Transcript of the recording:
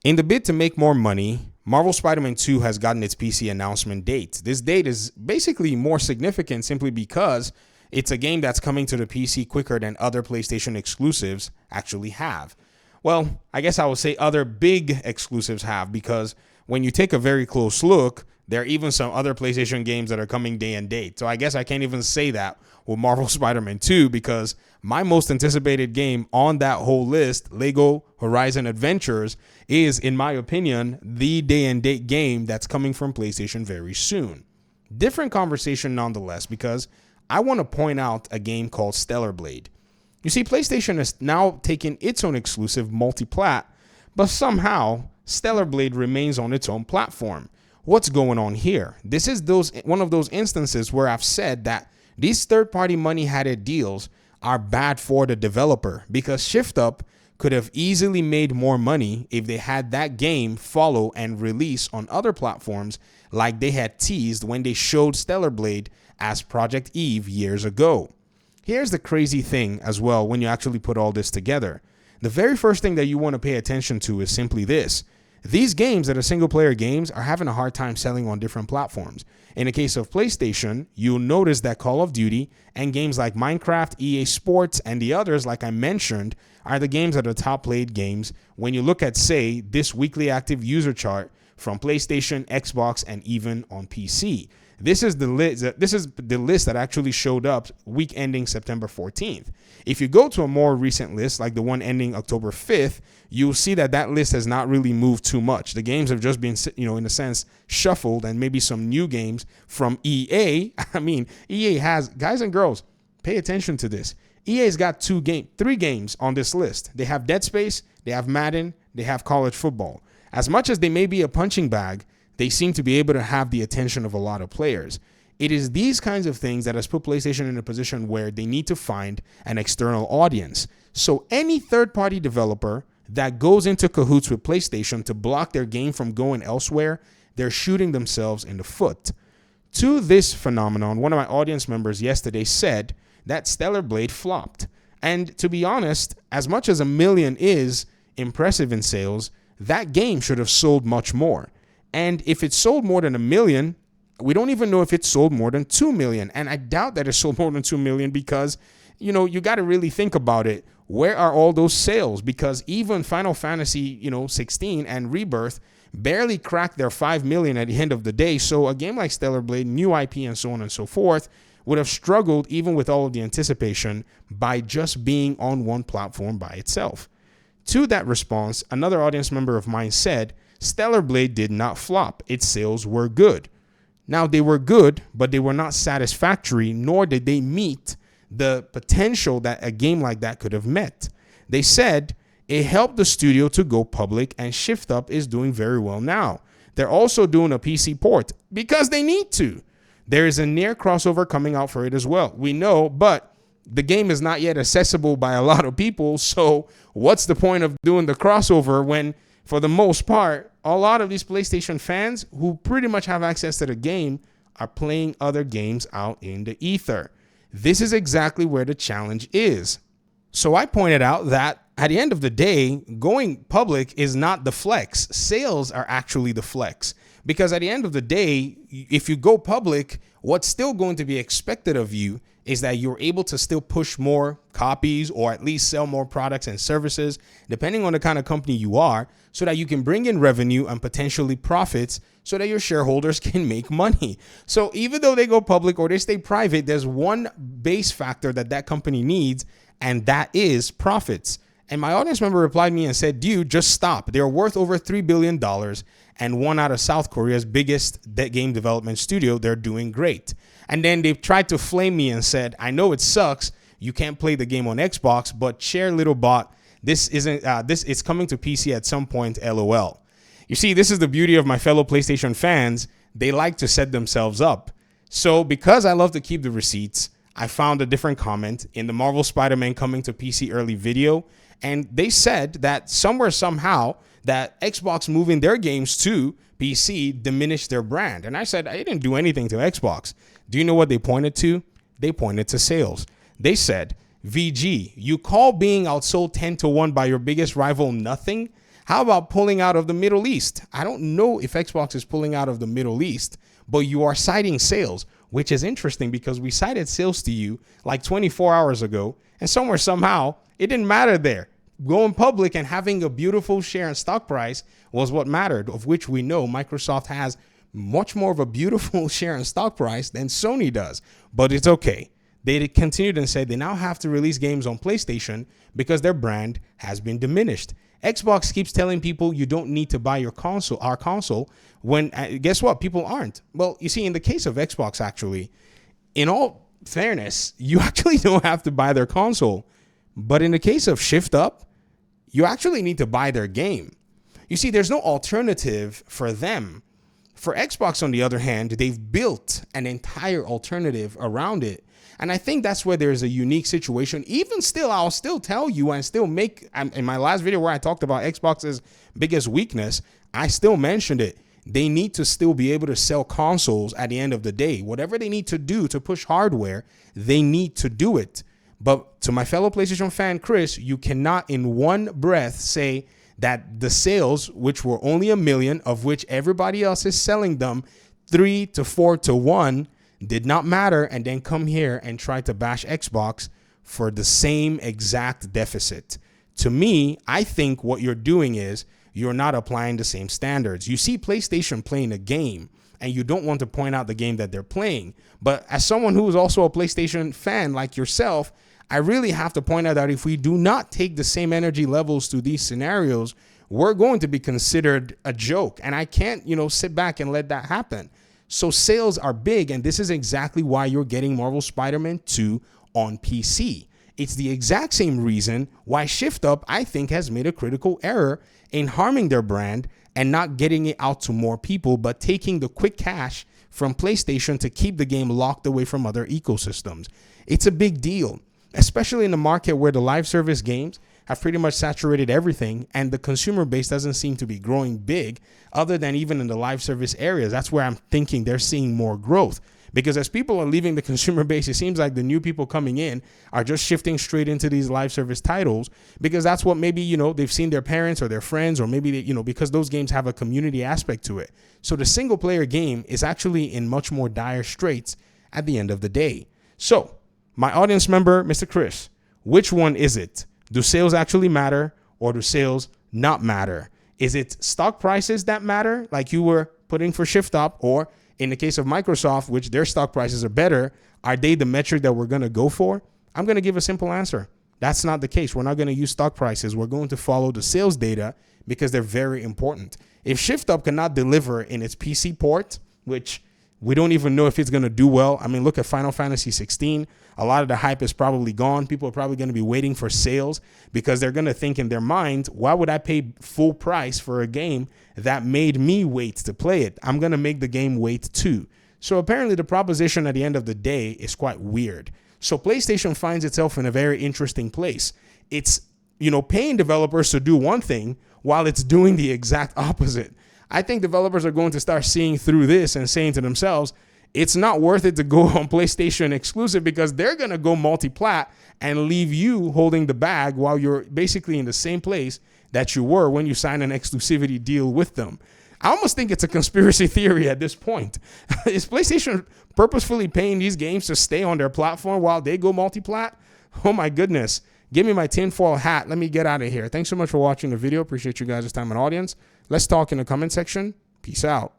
In the bid to make more money, Marvel Spider-Man 2 has gotten its PC announcement date. This date is basically more significant simply because it's a game that's coming to the PC quicker than other PlayStation exclusives actually have. Well, I guess I would say other big exclusives have, because when you take a very close look, there are even some other PlayStation games that are coming day and date. So I guess I can't even say that with Marvel Spider-Man 2, because my most anticipated game on that whole list, Lego Horizon Adventures, is, in my opinion, the day and date game that's coming from PlayStation very soon. Different conversation nonetheless, because I want to point out a game called Stellar Blade. You see, PlayStation has now taken its own exclusive Multi-plat, but somehow Stellar Blade remains on its own platform. What's going on here? This is one of those instances where I've said that these third-party money-hatted deals are bad for the developer, because Shift Up could have easily made more money if they had that game follow and release on other platforms like they had teased when they showed Stellar Blade as Project Eve years ago. Here's the crazy thing as well when you actually put all this together. The very first thing that you want to pay attention to is simply this. These games that are single-player games are having a hard time selling on different platforms. In the case of PlayStation, you'll notice that Call of Duty and games like Minecraft, EA Sports, and the others, like I mentioned, are the games that are top-played games when you look at, say, this weekly active user chart from PlayStation, Xbox, and even on PC. This is the list that actually showed up week ending September 14th. If you go to a more recent list, like the one ending October 5th, you'll see that list has not really moved too much. The games have just been, in a sense, shuffled, and maybe some new games from EA. I mean, EA has, guys and girls, pay attention to this. EA's got three games on this list. They have Dead Space, they have Madden, they have college football. As much as they may be a punching bag, they seem to be able to have the attention of a lot of players. It is these kinds of things that has put PlayStation in a position where they need to find an external audience. So any third-party developer that goes into cahoots with PlayStation to block their game from going elsewhere, they're shooting themselves in the foot. To this phenomenon, one of my audience members yesterday said that Stellar Blade flopped. And to be honest, as much as 1 million is impressive in sales, that game should have sold much more. And if it sold more than 1 million, we don't even know if it sold more than 2 million. And I doubt that it sold more than 2 million because, you got to really think about it. Where are all those sales? Because even Final Fantasy, 16 and Rebirth barely cracked their 5 million at the end of the day. So a game like Stellar Blade, new IP and so on and so forth, would have struggled even with all of the anticipation by just being on one platform by itself. To that response, another audience member of mine said, Stellar Blade did not flop. Its sales were good. Now, they were good, but they were not satisfactory, nor did they meet the potential that a game like that could have met. They said it helped the studio to go public, and Shift Up is doing very well now. They're also doing a PC port because they need to. There is a near crossover coming out for it as well. We know, but the game is not yet accessible by a lot of people, so what's the point of doing the crossover when, for the most part, a lot of these PlayStation fans who pretty much have access to the game are playing other games out in the ether? This is exactly where the challenge is. So I pointed out that at the end of the day, going public is not the flex. Sales are actually the flex. Because at the end of the day, if you go public, what's still going to be expected of you is that you're able to still push more copies or at least sell more products and services, depending on the kind of company you are, so that you can bring in revenue and potentially profits so that your shareholders can make money. So even though they go public or they stay private, there's one base factor that company needs, and that is profits. And my audience member replied me and said, dude, just stop. They're worth over $3 billion and one out of South Korea's biggest game development studio. They're doing great. And then they tried to flame me and said, I know it sucks. You can't play the game on Xbox, but share little bot. This is coming to PC at some point, LOL. You see, this is the beauty of my fellow PlayStation fans. They like to set themselves up. So because I love to keep the receipts, I found a different comment in the Marvel Spider-Man coming to PC early video. And they said that somewhere, somehow, that Xbox moving their games to PC diminished their brand. And I said, I didn't do anything to Xbox. Do you know what they pointed to? They pointed to sales. They said, VG, you call being outsold 10-1 by your biggest rival nothing? How about pulling out of the Middle East? I don't know if Xbox is pulling out of the Middle East, but you are citing sales, which is interesting because we cited sales to you like 24 hours ago, and somehow it didn't matter there. Going public and having a beautiful share and stock price was what mattered, of which we know Microsoft has much more of a beautiful share and stock price than Sony does. But it's okay. They continued and said they now have to release games on PlayStation because their brand has been diminished. Xbox keeps telling people you don't need to buy our console, when guess what? People aren't. Well, you see, in the case of Xbox, actually, in all fairness, you actually don't have to buy their console. But in the case of Shift Up, you actually need to buy their game. You see, there's no alternative for them. For Xbox, on the other hand, they've built an entire alternative around it. And I think that's where there's a unique situation. Even still, I'll still tell you and still make, in my last video where I talked about Xbox's biggest weakness, I still mentioned it. They need to still be able to sell consoles at the end of the day. Whatever they need to do to push hardware, they need to do it. But to my fellow PlayStation fan, Chris, you cannot in one breath say that the sales, which were only 1 million, of which everybody else is selling them 3 to 4 to 1, did not matter, and then come here and try to bash Xbox for the same exact deficit. To me, I think what you're doing is you're not applying the same standards. You see PlayStation playing a game, and you don't want to point out the game that they're playing. But as someone who is also a PlayStation fan like yourself, I really have to point out that if we do not take the same energy levels to these scenarios, we're going to be considered a joke. And I can't, sit back and let that happen. So sales are big, and this is exactly why you're getting Marvel Spider-Man 2 on PC. It's the exact same reason why Shift Up, I think, has made a critical error in harming their brand and not getting it out to more people, but taking the quick cash from PlayStation to keep the game locked away from other ecosystems. It's a big deal, especially in a market where the live service games have pretty much saturated everything, and the consumer base doesn't seem to be growing big other than even in the live service areas. That's where I'm thinking they're seeing more growth, because as people are leaving the consumer base, it seems like the new people coming in are just shifting straight into these live service titles, because that's what maybe, they've seen their parents or their friends, or maybe they, because those games have a community aspect to it. So the single player game is actually in much more dire straits at the end of the day. So my audience member, Mr. Chris, which one is it? Do sales actually matter, or do sales not matter? Is it stock prices that matter, like you were putting for Shift Up, or in the case of Microsoft, which their stock prices are better, are they the metric that we're going to go for? I'm going to give a simple answer. That's not the case. We're not going to use stock prices. We're going to follow the sales data because they're very important. If Shift Up cannot deliver in its PC port, which we don't even know if it's going to do well. I mean, look at Final Fantasy 16. A lot of the hype is probably gone. People are probably going to be waiting for sales because they're going to think in their mind, why would I pay full price for a game that made me wait to play it? I'm going to make the game wait too. So apparently the proposition at the end of the day is quite weird. So PlayStation finds itself in a very interesting place. It's, paying developers to do one thing while it's doing the exact opposite. I think developers are going to start seeing through this and saying to themselves, it's not worth it to go on PlayStation exclusive, because they're going to go multi-plat and leave you holding the bag while you're basically in the same place that you were when you signed an exclusivity deal with them. I almost think it's a conspiracy theory at this point. Is PlayStation purposefully paying these games to stay on their platform while they go multi-plat? Oh my goodness. Give me my tinfoil hat. Let me get out of here. Thanks so much for watching the video. Appreciate you guys' time and audience. Let's talk in the comment section. Peace out.